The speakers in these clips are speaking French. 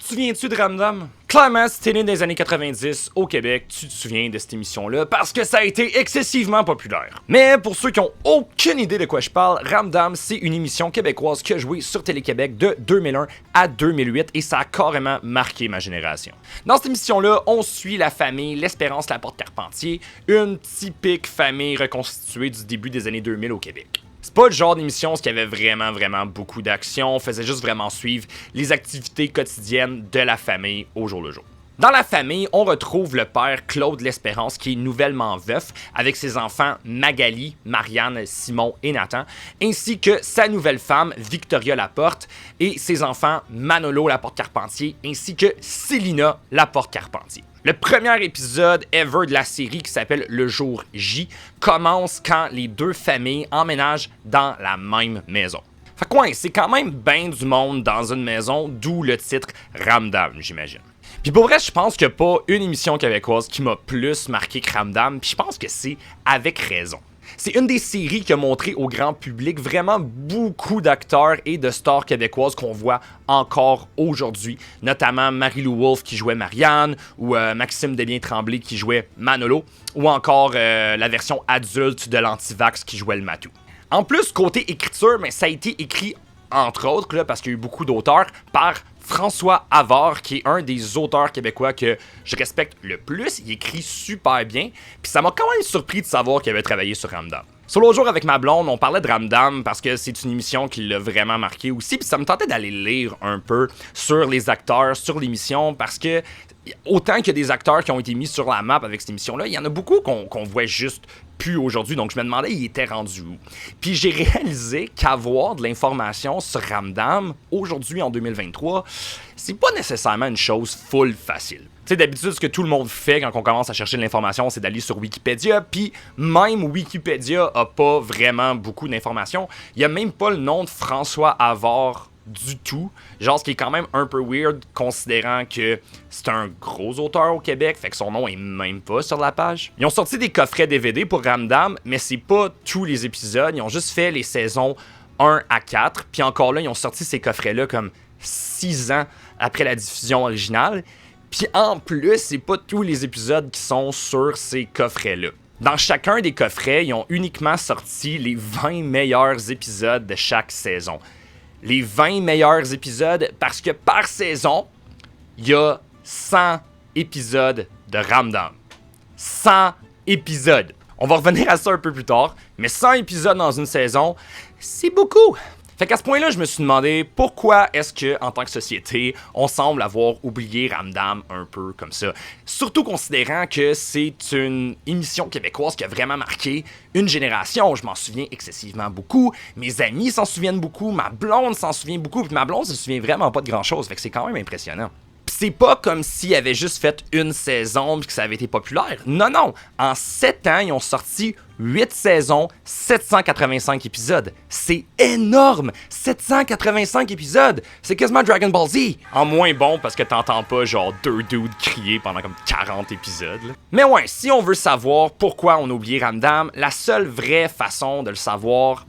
souviens-tu de Ramdam? Clairement, si t'es né dans les années 90 au Québec, tu te souviens de cette émission-là parce que ça a été excessivement populaire. Mais pour ceux qui ont aucune idée de quoi je parle, Ramdam, c'est une émission québécoise qui a joué sur Télé-Québec de 2001 à 2008 et ça a carrément marqué ma génération. Dans cette émission-là, on suit la famille L'Espérance Laporte-Carpentier, une typique famille reconstituée du début des années 2000 au Québec. C'est pas le genre d'émission qui avait vraiment beaucoup d'action, on faisait juste vraiment suivre les activités quotidiennes de la famille au jour le jour. Dans la famille, on retrouve le père Claude L'Espérance qui est nouvellement veuf avec ses enfants Magali, Marianne, Simon et Nathan, ainsi que sa nouvelle femme Victoria Laporte et ses enfants Manolo Laporte-Carpentier ainsi que Célina Laporte-Carpentier. Le premier épisode ever de la série qui s'appelle Le Jour J commence quand les deux familles emménagent dans la même maison. Fait quoi, c'est quand même bien du monde dans une maison, d'où le titre Ramdam, j'imagine. Puis pour vrai, je pense qu'il n'y a pas une émission québécoise qui m'a plus marqué que Ramdam, puis je pense que c'est avec raison. C'est une des séries qui a montré au grand public vraiment beaucoup d'acteurs et de stars québécoises qu'on voit encore aujourd'hui, notamment Marie-Lou Wolfe qui jouait Marianne, ou Maxime Desbiens-Tremblay qui jouait Manolo, ou encore la version adulte de l'Antivax qui jouait le Matou. En plus, côté écriture, mais ça a été écrit, entre autres, là, parce qu'il y a eu beaucoup d'auteurs, par François Havard, qui est un des auteurs québécois que je respecte le plus. Il écrit super bien, puis ça m'a quand même surpris de savoir qu'il avait travaillé sur Ramdam. Sur l'autre jour, avec ma blonde, on parlait de Ramdam parce que c'est une émission qui l'a vraiment marqué aussi, puis ça me tentait d'aller lire un peu sur les acteurs, sur l'émission, parce que autant qu'il y a des acteurs qui ont été mis sur la map avec cette émission-là, il y en a beaucoup qu'on voit juste plus aujourd'hui, donc je me demandais il était rendu où. Puis j'ai réalisé qu'avoir de l'information sur Ramdam, aujourd'hui en 2023, c'est pas nécessairement une chose full facile. Tu sais, d'habitude, ce que tout le monde fait quand on commence à chercher de l'information, c'est d'aller sur Wikipédia, puis même Wikipédia a pas vraiment beaucoup d'informations. Il y a même pas le nom de François Havard du tout. Genre, ce qui est quand même un peu weird, considérant que c'est un gros auteur au Québec, fait que son nom est même pas sur la page. Ils ont sorti des coffrets DVD pour Ramdam, mais c'est pas tous les épisodes. Ils ont juste fait les saisons 1 à 4, puis encore là, ils ont sorti ces coffrets-là comme 6 ans après la diffusion originale. Puis en plus, c'est pas tous les épisodes qui sont sur ces coffrets-là. Dans chacun des coffrets, ils ont uniquement sorti les 20 meilleurs épisodes de chaque saison. Les 20 meilleurs épisodes, parce que par saison, il y a 100 épisodes de Ramdam. 100 épisodes. On va revenir à ça un peu plus tard, mais 100 épisodes dans une saison, c'est beaucoup. Fait qu'à ce point-là, je me suis demandé pourquoi est-ce que, en tant que société, on semble avoir oublié Ramdam un peu comme ça. Surtout considérant que c'est une émission québécoise qui a vraiment marqué une génération. Je m'en souviens excessivement beaucoup. Mes amis s'en souviennent beaucoup. Ma blonde s'en souvient beaucoup. Puis ma blonde se souvient vraiment pas de grand-chose. Fait que c'est quand même impressionnant. C'est pas comme s'ils avaient juste fait une saison et que ça avait été populaire. Non. En 7 ans, ils ont sorti 8 saisons, 785 épisodes. C'est énorme! 785 épisodes! C'est quasiment Dragon Ball Z! En moins bon parce que t'entends pas genre 2 dudes crier pendant comme 40 épisodes. Là. Mais ouais, si on veut savoir pourquoi on a oublié Ramdam, la seule vraie façon de le savoir,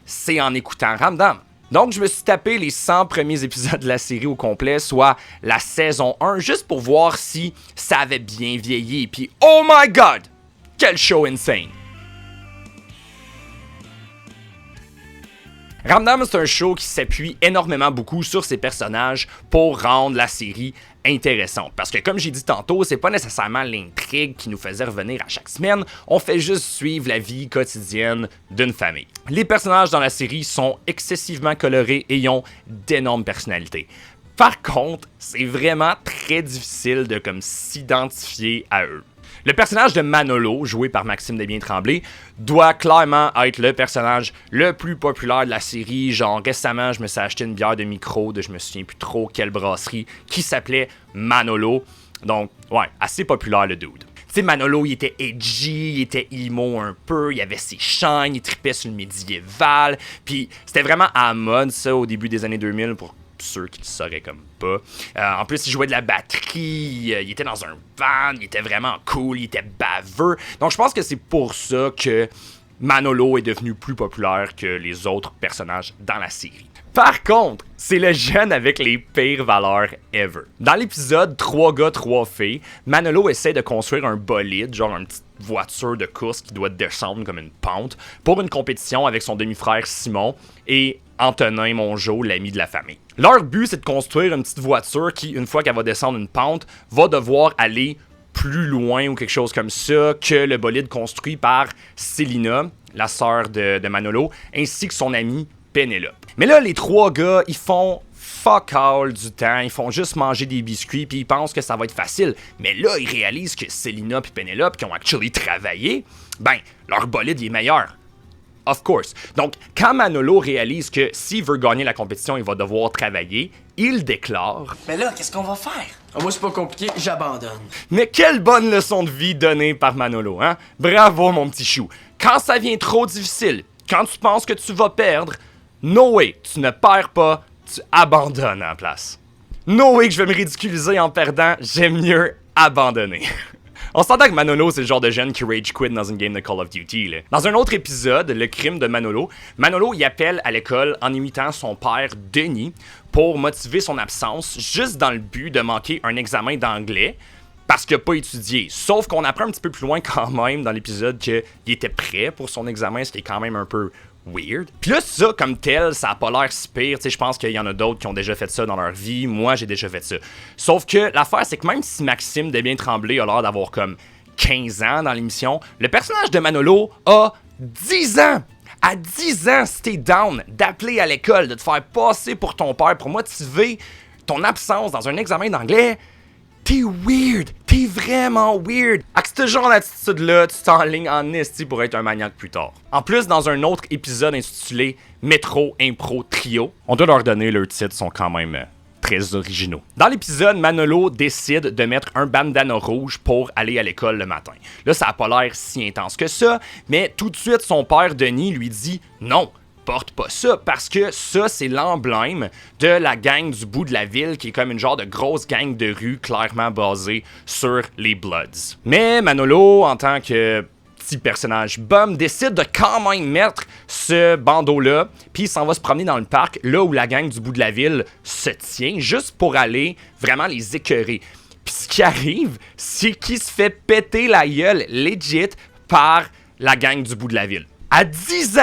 c'est en écoutant Ramdam. Donc, je me suis tapé les 100 premiers épisodes de la série au complet, soit la saison 1, juste pour voir si ça avait bien vieilli. Puis, oh my god! Quel show insane! Ramdam, c'est un show qui s'appuie énormément beaucoup sur ses personnages pour rendre la série intéressante. Parce que comme j'ai dit tantôt, c'est pas nécessairement l'intrigue qui nous faisait revenir à chaque semaine, on fait juste suivre la vie quotidienne d'une famille. Les personnages dans la série sont excessivement colorés et ont d'énormes personnalités. Par contre, c'est vraiment très difficile de s'identifier à eux. Le personnage de Manolo, joué par Maxime Desbiens-Tremblay, doit clairement être le personnage le plus populaire de la série. Genre, récemment, je me suis acheté une bière de micro de je me souviens plus trop quelle brasserie, qui s'appelait Manolo. Donc, ouais, assez populaire le dude. Tu sais, Manolo, il était edgy, il était emo un peu, il avait ses chaînes, il tripait sur le médiéval. Puis, c'était vraiment à la mode, ça, au début des années 2000, pour ceux qui le sauraient comme pas. En plus, il jouait de la batterie, il était dans un van, il était vraiment cool, il était baveux. Donc, je pense que c'est pour ça que Manolo est devenu plus populaire que les autres personnages dans la série. Par contre, c'est le jeune avec les pires valeurs ever. Dans l'épisode 3 gars, 3 filles, Manolo essaie de construire un bolide, genre une petite voiture de course qui doit descendre comme une pente, pour une compétition avec son demi-frère Simon et Antonin Mongeau, l'ami de la famille. Leur but, c'est de construire une petite voiture qui, une fois qu'elle va descendre une pente, va devoir aller plus loin ou quelque chose comme ça que le bolide construit par Célina, la sœur de Manolo, ainsi que son ami Pénélope. Mais là, les 3 gars, ils font fuck all du temps, ils font juste manger des biscuits puis ils pensent que ça va être facile. Mais là, ils réalisent que Célina et Pénélope, qui ont actually travaillé, ben, leur bolide il est meilleur. Of course. Donc, quand Manolo réalise que s'il veut gagner la compétition, il va devoir travailler, il déclare... Mais là, qu'est-ce qu'on va faire? Moi, c'est pas compliqué, j'abandonne. Mais quelle bonne leçon de vie donnée par Manolo, hein? Bravo, mon petit chou. Quand ça vient trop difficile, quand tu penses que tu vas perdre, no way, tu ne perds pas, tu abandonnes en place. No way que je vais me ridiculiser en perdant, j'aime mieux abandonner. On s'entend que Manolo, c'est le genre de jeune qui rage quit dans une game de Call of Duty, là. Dans un autre épisode, Le crime de Manolo, Manolo y appelle à l'école en imitant son père Denis pour motiver son absence, juste dans le but de manquer un examen d'anglais, parce qu'il n'a pas étudié. Sauf qu'on apprend un petit peu plus loin quand même dans l'épisode qu'il était prêt pour son examen, ce qui est quand même un peu weird. Puis là, ça, comme tel, ça a pas l'air si pire. Tu sais, je pense qu'il y en a d'autres qui ont déjà fait ça dans leur vie. Moi, j'ai déjà fait ça. Sauf que l'affaire, c'est que même si Maxime Desbiens-Tremblay a l'air d'avoir comme 15 ans dans l'émission, le personnage de Manolo a 10 ans! À 10 ans, si t'es down d'appeler à l'école, de te faire passer pour ton père pour motiver ton absence dans un examen d'anglais, t'es weird! T'es vraiment weird! Avec ce genre d'attitude-là, tu t'enlignes en esti pour être un maniaque plus tard. En plus, dans un autre épisode intitulé Métro Impro Trio, on doit leur donner leurs titres, sont quand même très originaux. Dans l'épisode, Manolo décide de mettre un bandana rouge pour aller à l'école le matin. Là, ça a pas l'air si intense que ça, mais tout de suite, son père Denis lui dit « Non! » Porte pas ça, parce que ça, c'est l'emblème de la gang du bout de la ville, qui est comme une genre de grosse gang de rue clairement basée sur les Bloods. Mais Manolo, en tant que petit personnage bum, décide de quand même mettre ce bandeau-là, puis il s'en va se promener dans le parc, là où la gang du bout de la ville se tient, juste pour aller vraiment les écœurer. Puis ce qui arrive, c'est qu'il se fait péter la gueule legit par la gang du bout de la ville. À 10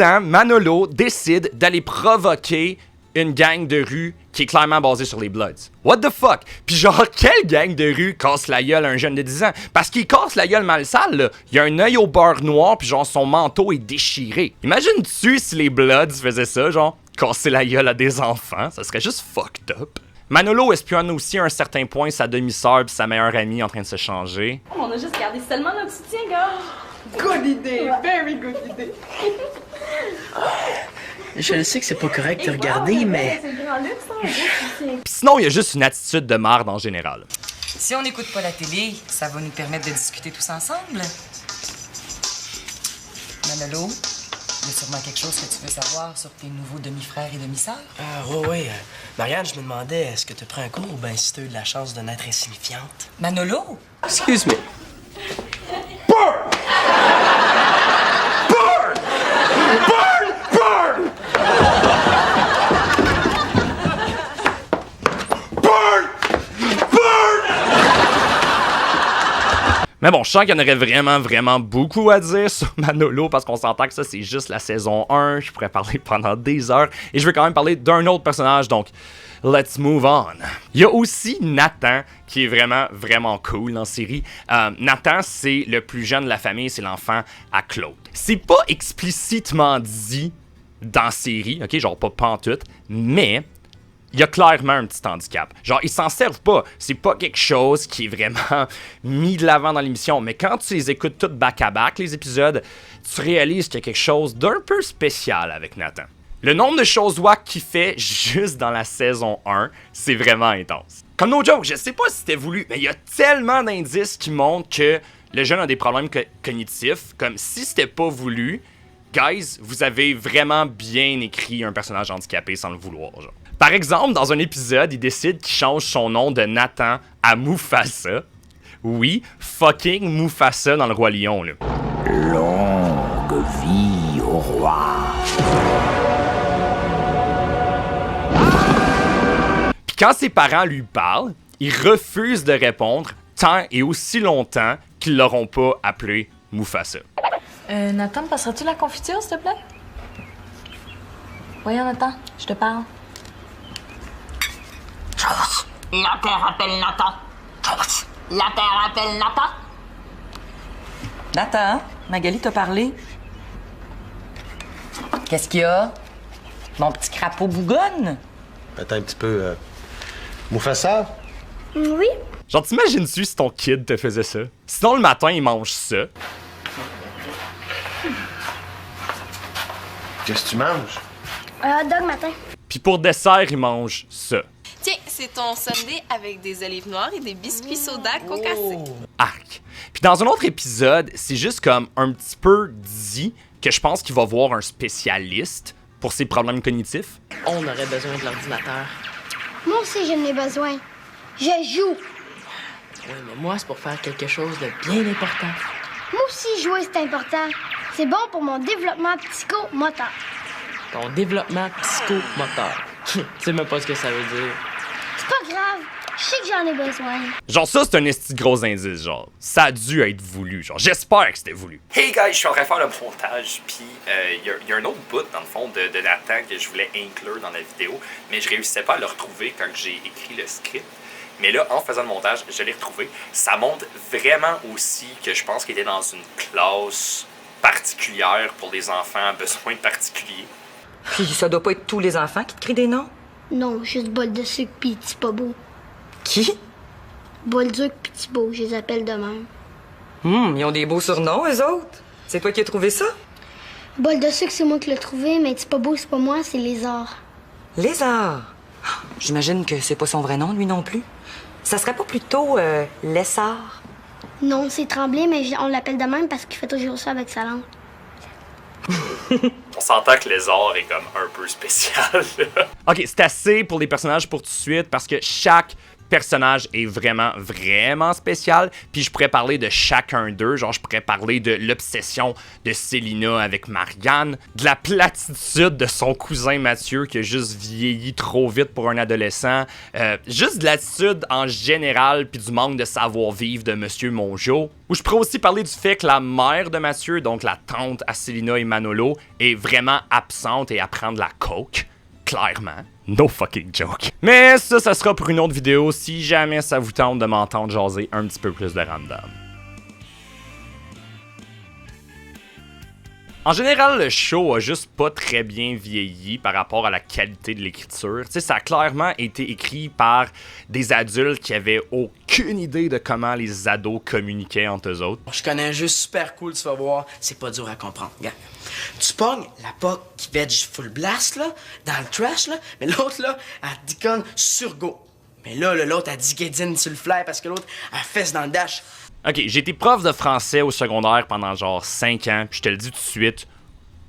ans, Manolo décide d'aller provoquer une gang de rue qui est clairement basée sur les Bloods. What the fuck? Puis genre, quelle gang de rue casse la gueule à un jeune de 10 ans? Parce qu'il casse la gueule mal sale, là. Il a un œil au beurre noir, puis genre, son manteau est déchiré. Imagine-tu si les Bloods faisaient ça, genre, casser la gueule à des enfants? Ça serait juste fucked up. Manolo espionne aussi à un certain point sa demi-sœur puis sa meilleure amie en train de se changer. On a juste gardé seulement notre soutien-gorge. Good idée, very good idée. Je le sais que c'est pas correct de regarder, mais... C'est le grand luxe, hein, un beau soutien. Pis sinon, il y a juste une attitude de marde en général. Si on n'écoute pas la télé, ça va nous permettre de discuter tous ensemble. Manolo, il y a sûrement quelque chose que tu veux savoir sur tes nouveaux demi-frères et demi-sœurs? Oui. Marianne, je me demandais, est-ce que tu prends un cours ou ben si t'as eu de la chance de naître insignifiante? Manolo? Excuse me. Mais bon, je sens qu'il y en aurait vraiment beaucoup à dire sur Manolo, parce qu'on s'entend que ça, c'est juste la saison 1. Je pourrais parler pendant des heures. Et je veux quand même parler d'un autre personnage, donc let's move on. Il y a aussi Nathan, qui est vraiment cool dans la série. Nathan, c'est le plus jeune de la famille, c'est l'enfant à Claude. C'est pas explicitement dit dans la série, ok, genre pas pantoute, mais... il y a clairement un petit handicap. Genre, ils s'en servent pas. C'est pas quelque chose qui est vraiment mis de l'avant dans l'émission. Mais quand tu les écoutes toutes back-à-back, les épisodes, tu réalises qu'il y a quelque chose d'un peu spécial avec Nathan. Le nombre de choses wack qu'il fait juste dans la saison 1, c'est vraiment intense. Comme no joke, je sais pas si c'était voulu, mais il y a tellement d'indices qui montrent que le jeune a des problèmes cognitifs. Comme si c'était pas voulu, guys, vous avez vraiment bien écrit un personnage handicapé sans le vouloir, genre. Par exemple, dans un épisode, il décide qu'il change son nom de Nathan à Mufasa. Oui, fucking Mufasa dans le Roi Lion, là. Long vie au roi. Puis quand ses parents lui parlent, il refuse de répondre tant et aussi longtemps qu'ils l'auront pas appelé Mufasa. Nathan, passeras-tu la confiture, s'il te plaît? Voyons, Nathan, je te parle. La terre appelle Nathan. La terre appelle Nathan. Nathan, Magali t'a parlé. Qu'est-ce qu'il y a? Mon petit crapaud bougonne? Attends un petit peu. Mufasa? Oui? Genre, t'imagines-tu si ton kid te faisait ça? Sinon, le matin, il mange ça. Qu'est-ce que tu manges? Un hot dog matin. Puis pour dessert, il mange ça. Tiens, c'est ton sundae avec des olives noires et des biscuits soda concassés. Arc. Puis dans un autre épisode, c'est juste comme un petit peu dit que je pense qu'il va voir un spécialiste pour ses problèmes cognitifs. On aurait besoin de l'ordinateur. Moi aussi, j'en ai besoin. Je joue. Oui, mais moi, c'est pour faire quelque chose de bien important. Moi aussi, jouer, c'est important. C'est bon pour mon développement psychomoteur. Ton développement psychomoteur. Tu sais même pas ce que ça veut dire. C'est pas grave. Je sais que j'en ai besoin. Genre ça, c'est un esti de gros indice, genre. Ça a dû être voulu, genre. J'espère que c'était voulu. Hey guys, je suis en train de faire le montage, puis y a un autre bout, dans le fond, de Nathan que je voulais inclure dans la vidéo, mais je réussissais pas à le retrouver quand j'ai écrit le script. Mais là, en faisant le montage, je l'ai retrouvé. Ça montre vraiment aussi que je pense qu'il était dans une classe particulière pour les enfants à besoins particuliers. Puis ça doit pas être tous les enfants qui te crient des noms? Non, juste bol de sucre pis petit pas beau. Qui? Bolduc pis petit beau, je les appelle de même. Ils ont des beaux surnoms, eux autres. C'est toi qui as trouvé ça? Bol de sucre, c'est moi qui l'ai trouvé, mais petit pas beau, c'est pas moi, c'est Lézard. Lézard. J'imagine que c'est pas son vrai nom, lui non plus. Ça serait pas plutôt Lessard? Non, c'est Tremblay, mais on l'appelle de même parce qu'il fait toujours ça avec sa langue. On s'entend que Lézard est comme un peu spécial. Ok, c'est assez pour les personnages pour tout de suite parce que chaque personnage est vraiment, vraiment spécial. Puis je pourrais parler de chacun d'eux. Genre, je pourrais parler de l'obsession de Célina avec Marianne, de la platitude de son cousin Mathieu qui a juste vieilli trop vite pour un adolescent, juste de l'attitude en général, puis du manque de savoir-vivre de Monsieur Mongeau. Ou je pourrais aussi parler du fait que la mère de Mathieu, donc la tante à Célina et Manolo, est vraiment absente et apprend de la coke. Clairement. No fucking joke. Mais ça sera pour une autre vidéo si jamais ça vous tente de m'entendre jaser un petit peu plus de Ramdam. En général, le show a juste pas très bien vieilli par rapport à la qualité de l'écriture. Tu sais, ça a clairement été écrit par des adultes qui avaient aucune idée de comment les ados communiquaient entre eux autres. Je connais un jeu super cool, tu vas voir. C'est pas dur à comprendre. Regarde. Tu pognes la POC qui veg full blast, là, dans le trash, là, mais l'autre, là, elle déconne sur go. Mais là, l'autre, elle dit Gedin sur le flair parce que l'autre, elle fesse dans le dash. Ok, j'ai été prof de français au secondaire pendant genre 5 ans, puis je te le dis tout de suite,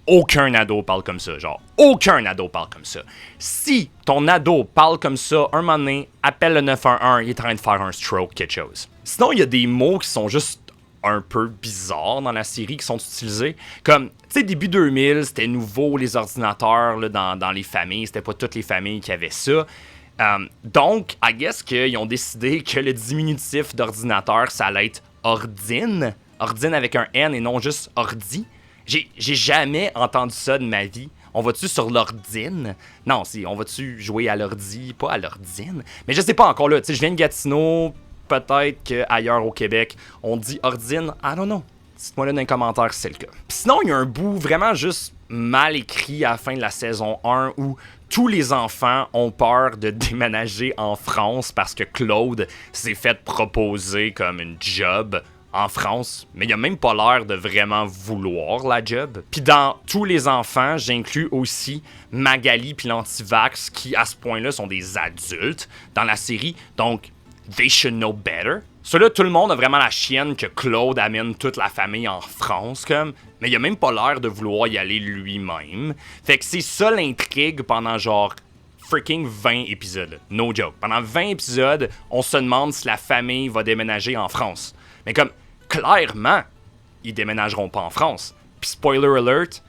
aucun ado parle comme ça, genre, aucun ado parle comme ça. Si ton ado parle comme ça, un moment donné, appelle le 911, il est en train de faire un stroke, quelque chose. Sinon, il y a des mots qui sont juste un peu bizarres dans la série qui sont utilisés. Comme, tu sais, début 2000, c'était nouveau les ordinateurs là, dans les familles, c'était pas toutes les familles qui avaient ça. Donc, I guess qu'ils ont décidé que le diminutif d'ordinateur, ça allait être ordine. Ordine avec un N et non juste ordi. J'ai jamais entendu ça de ma vie. On va-tu sur l'ordine? Non, si, on va-tu jouer à l'ordi, pas à l'ordine? Mais je sais pas encore là, tu sais, je viens de Gatineau, peut-être qu'ailleurs au Québec, on dit ordine. I don't know. Dites-moi là dans les commentaires si c'est le cas. Pis sinon, il y a un bout vraiment juste mal écrit à la fin de la saison 1 où tous les enfants ont peur de déménager en France parce que Claude s'est fait proposer comme une job en France, mais il a même pas l'air de vraiment vouloir la job. Puis dans tous les enfants, j'inclus aussi Magali puis l'antivax qui, à ce point-là, sont des adultes dans la série, donc they should know better. Cela, tout le monde a vraiment la chienne que Claude amène toute la famille en France, comme, mais il a même pas l'air de vouloir y aller lui-même. Fait que c'est ça l'intrigue pendant genre freaking 20 épisodes. No joke. Pendant 20 épisodes, on se demande si la famille va déménager en France. Mais comme, clairement, ils déménageront pas en France. Puis spoiler alert,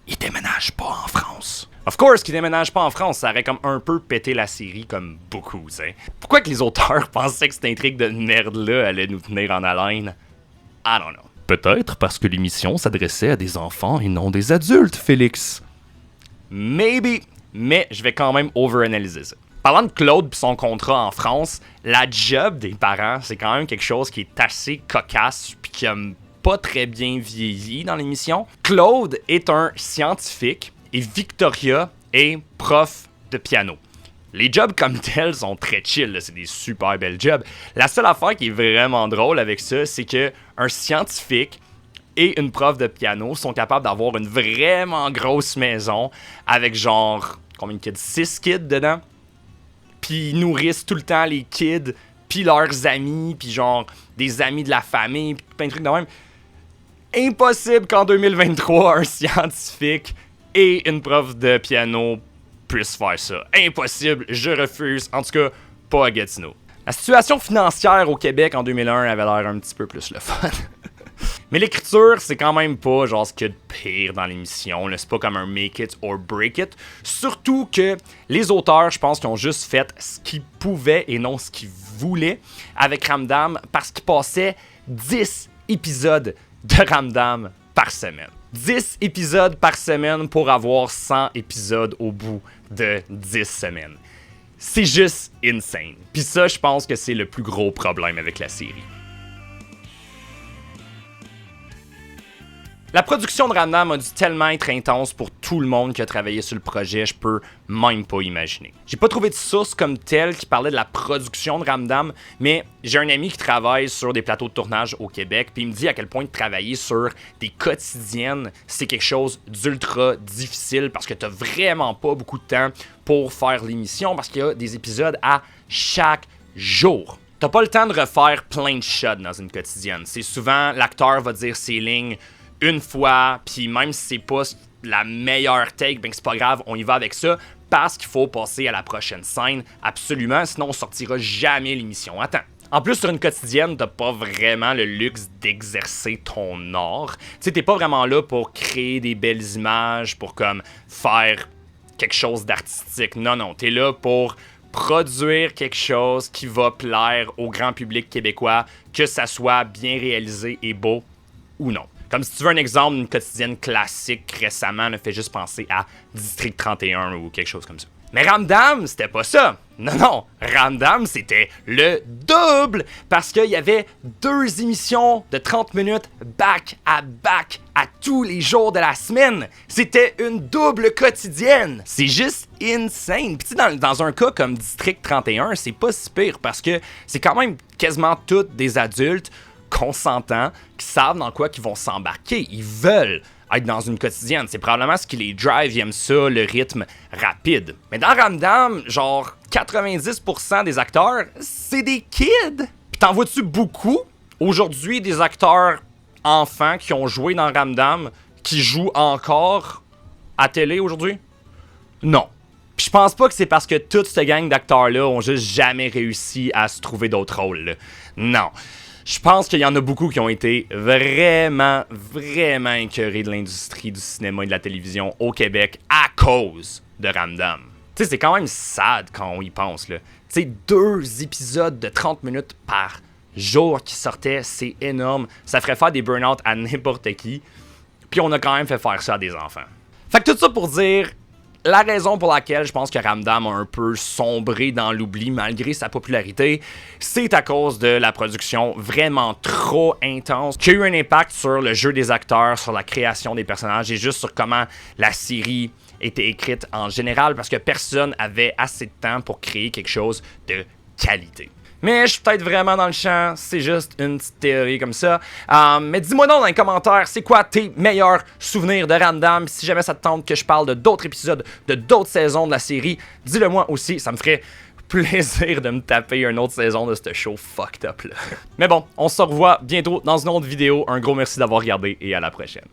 il déménage pas en France. Of course qu'il déménage pas en France, ça aurait comme un peu pété la série comme beaucoup, tu sais. Pourquoi que les auteurs pensaient que cette intrigue de merde-là allait nous tenir en haleine? I don't know. Peut-être parce que l'émission s'adressait à des enfants et non des adultes, Félix. Maybe, mais je vais quand même overanalyser ça. Parlant de Claude et son contrat en France, la job des parents, c'est quand même quelque chose qui est assez cocasse puis qui a pas très bien vieilli dans l'émission. Claude est un scientifique et Victoria est prof de piano. Les jobs comme tels sont très chill, là, c'est des super belles jobs. La seule affaire qui est vraiment drôle avec ça, c'est que un scientifique et une prof de piano sont capables d'avoir une vraiment grosse maison avec genre, combien de kids? 6 kids dedans. Puis ils nourrissent tout le temps les kids, puis leurs amis, puis genre des amis de la famille, puis plein de trucs de même. Impossible qu'en 2023, un scientifique et une prof de piano puissent faire ça. Impossible, je refuse. En tout cas, pas à Gatineau. La situation financière au Québec en 2001 avait l'air un petit peu plus le fun. Mais l'écriture, c'est quand même pas genre ce qu'il y a de pire dans l'émission. C'est pas comme un make it or break it. Surtout que les auteurs, je pense qu'ils ont juste fait ce qu'ils pouvaient et non ce qu'ils voulaient avec Ramdam parce qu'ils passaient 10 épisodes de Ramdam par semaine. 10 épisodes par semaine pour avoir 100 épisodes au bout de 10 semaines. C'est juste insane. Puis ça, je pense que c'est le plus gros problème avec la série. La production de Ramdam a dû tellement être intense pour tout le monde qui a travaillé sur le projet, je peux même pas imaginer. J'ai pas trouvé de source comme telle qui parlait de la production de Ramdam, mais j'ai un ami qui travaille sur des plateaux de tournage au Québec, puis il me dit à quel point de travailler sur des quotidiennes, c'est quelque chose d'ultra difficile parce que t'as vraiment pas beaucoup de temps pour faire l'émission parce qu'il y a des épisodes à chaque jour. T'as pas le temps de refaire plein de shots dans une quotidienne. C'est souvent l'acteur va dire ses lignes une fois, puis même si c'est pas la meilleure take, ben c'est pas grave, on y va avec ça, parce qu'il faut passer à la prochaine scène, absolument, sinon on sortira jamais l'émission à temps. En plus, sur une quotidienne, t'as pas vraiment le luxe d'exercer ton art. Tu sais, t'es pas vraiment là pour créer des belles images, pour comme faire quelque chose d'artistique. Non, t'es là pour produire quelque chose qui va plaire au grand public québécois, que ça soit bien réalisé et beau ou non. Comme si tu veux un exemple d'une quotidienne classique récemment, ne fait juste penser à District 31 ou quelque chose comme ça. Mais Ramdam, c'était pas ça. Non, Ramdam, c'était le double parce qu'il y avait 2 émissions de 30 minutes back à tous les jours de la semaine. C'était une double quotidienne. C'est juste insane. Puis dans un cas comme District 31, c'est pas si pire parce que c'est quand même quasiment tous des adultes consentants, qui savent dans quoi qu'ils vont s'embarquer. Ils veulent être dans une quotidienne. C'est probablement ce qui les drive, ils aiment ça, le rythme rapide. Mais dans Ramdam, genre 90% des acteurs, c'est des kids. Puis t'en vois-tu beaucoup aujourd'hui des acteurs enfants qui ont joué dans Ramdam, qui jouent encore à télé aujourd'hui? Non. Puis je pense pas que c'est parce que toute cette gang d'acteurs-là ont juste jamais réussi à se trouver d'autres rôles, là. Non. Je pense qu'il y en a beaucoup qui ont été vraiment écœurés de l'industrie du cinéma et de la télévision au Québec à cause de Ramdam. Tu sais, c'est quand même sad quand on y pense, là. Tu sais, 2 épisodes de 30 minutes par jour qui sortaient, c'est énorme. Ça ferait faire des burn-out à n'importe qui. Puis on a quand même fait faire ça à des enfants. Fait que tout ça pour dire, la raison pour laquelle je pense que Ramdam a un peu sombré dans l'oubli malgré sa popularité, c'est à cause de la production vraiment trop intense qui a eu un impact sur le jeu des acteurs, sur la création des personnages et juste sur comment la série était écrite en général parce que personne avait assez de temps pour créer quelque chose de qualité. Mais je suis peut-être vraiment dans le champ, c'est juste une petite théorie comme ça. Mais dis-moi donc dans les commentaires, c'est quoi tes meilleurs souvenirs de Ramdam? Si jamais ça te tente que je parle de d'autres épisodes, de d'autres saisons de la série, dis-le moi aussi, ça me ferait plaisir de me taper une autre saison de ce show fucked up là. Mais bon, on se revoit bientôt dans une autre vidéo. Un gros merci d'avoir regardé et à la prochaine.